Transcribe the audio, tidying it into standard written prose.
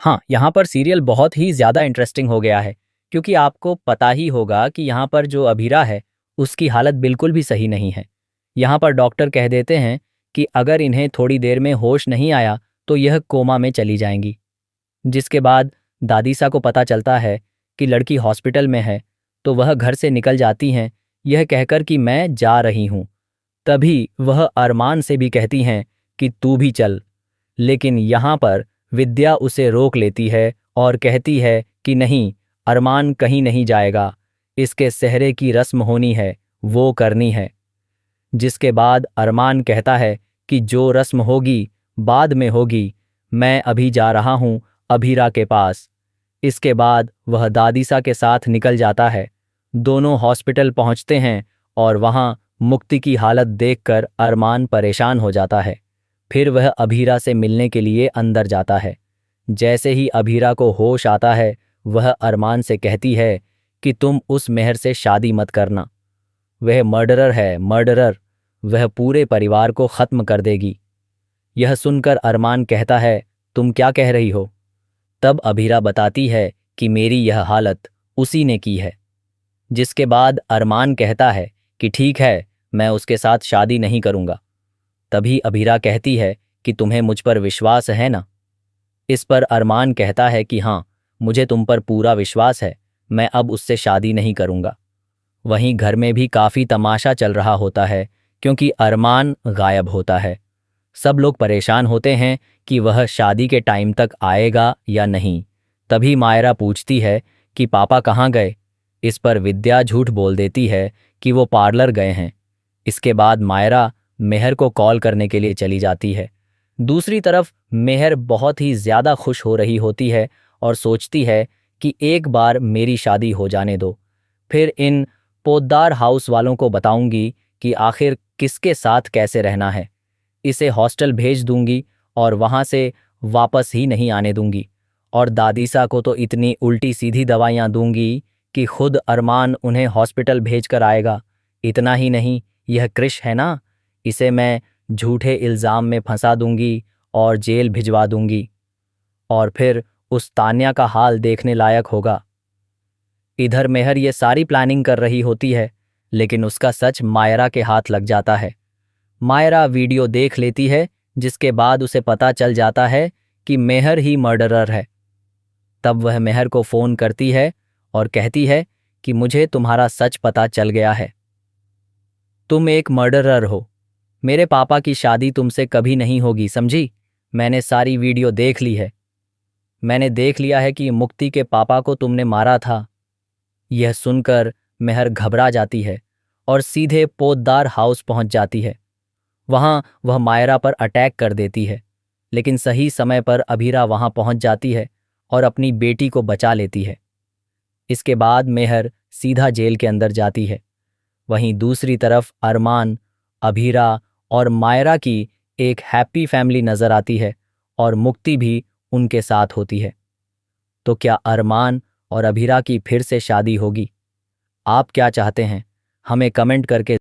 हाँ, यहाँ पर सीरियल बहुत ही ज़्यादा इंटरेस्टिंग हो गया है, क्योंकि आपको पता ही होगा कि यहाँ पर जो अभीरा है, उसकी हालत बिल्कुल भी सही नहीं है। यहाँ पर डॉक्टर कह देते हैं कि अगर इन्हें थोड़ी देर में होश नहीं आया, तो यह कोमा में चली जाएंगी। जिसके बाद दादीसा को पता चलता है कि लड़की हॉस्पिटल में है, तो वह घर से निकल जाती हैं, यह कहकर कि मैं जा रही हूँ। तभी वह अरमान से भी कहती हैं कि तू भी चल, लेकिन यहाँ पर विद्या उसे रोक लेती है और कहती है कि नहीं, अरमान कहीं नहीं जाएगा, इसके सेहरे की रस्म होनी है, वो करनी है। जिसके बाद अरमान कहता है कि जो रस्म होगी बाद में होगी, मैं अभी जा रहा हूँ अभीरा के पास। इसके बाद वह दादीसा के साथ निकल जाता है। दोनों हॉस्पिटल पहुंचते हैं और वहां मुक्ति की हालत देखकर अरमान परेशान हो जाता है। फिर वह अभीरा से मिलने के लिए अंदर जाता है। जैसे ही अभीरा को होश आता है, वह अरमान से कहती है कि तुम उस मेहर से शादी मत करना, वह मर्डरर है, मर्डरर, वह पूरे परिवार को खत्म कर देगी। यह सुनकर अरमान कहता है, तुम क्या कह रही हो? तब अभीरा बताती है कि मेरी यह हालत उसी ने की है। जिसके बाद अरमान कहता है कि ठीक है, मैं उसके साथ शादी नहीं करूंगा। तभी अभीरा कहती है कि तुम्हें मुझ पर विश्वास है ना? इस पर अरमान कहता है कि हाँ, मुझे तुम पर पूरा विश्वास है, मैं अब उससे शादी नहीं करूंगा। वहीं घर में भी काफ़ी तमाशा चल रहा होता है, क्योंकि अरमान गायब होता है। सब लोग परेशान होते हैं कि वह शादी के टाइम तक आएगा या नहीं। तभी मायरा पूछती है कि पापा कहाँ गए? इस पर विद्या झूठ बोल देती है कि वो पार्लर गए हैं। इसके बाद मायरा मेहर को कॉल करने के लिए चली जाती है। दूसरी तरफ मेहर बहुत ही ज़्यादा खुश हो रही होती है और सोचती है कि एक बार मेरी शादी हो जाने दो, फिर इन पोद्दार हाउस वालों को बताऊंगी कि आखिर किसके साथ कैसे रहना है। इसे हॉस्टल भेज दूंगी और वहां से वापस ही नहीं आने दूंगी, और दादीसा को तो इतनी उल्टी सीधी दवाइयां दूंगी कि खुद अरमान उन्हें हॉस्पिटल भेज कर आएगा। इतना ही नहीं, यह क्रिश है ना, इसे मैं झूठे इल्ज़ाम में फंसा दूंगी और जेल भिजवा दूंगी। और फिर उस तान्या का हाल देखने लायक होगा। इधर मेहर ये सारी प्लानिंग कर रही होती है, लेकिन उसका सच मायरा के हाथ लग जाता है। मायरा वीडियो देख लेती है, जिसके बाद उसे पता चल जाता है कि मेहर ही मर्डरर है। तब वह मेहर को फ़ोन करती है और कहती है कि मुझे तुम्हारा सच पता चल गया है, तुम एक मर्डरर हो। मेरे पापा की शादी तुमसे कभी नहीं होगी, समझी? मैंने सारी वीडियो देख ली है। मैंने देख लिया है कि मुक्ति के पापा को तुमने मारा था। यह सुनकर मेहर घबरा जाती है और सीधे पोद्दार हाउस पहुंच जाती है। वहां वह मायरा पर अटैक कर देती है, लेकिन सही समय पर अभीरा वहां पहुंच जाती है और अपनी बेटी को बचा लेती है। इसके बाद मेहर सीधा जेल के अंदर जाती है। वहीं दूसरी तरफ अरमान, अभीरा और मायरा की एक हैप्पी फैमिली नजर आती है और मुक्ति भी उनके साथ होती है। तो क्या अरमान और अभीरा की फिर से शादी होगी? आप क्या चाहते हैं? हमें कमेंट करके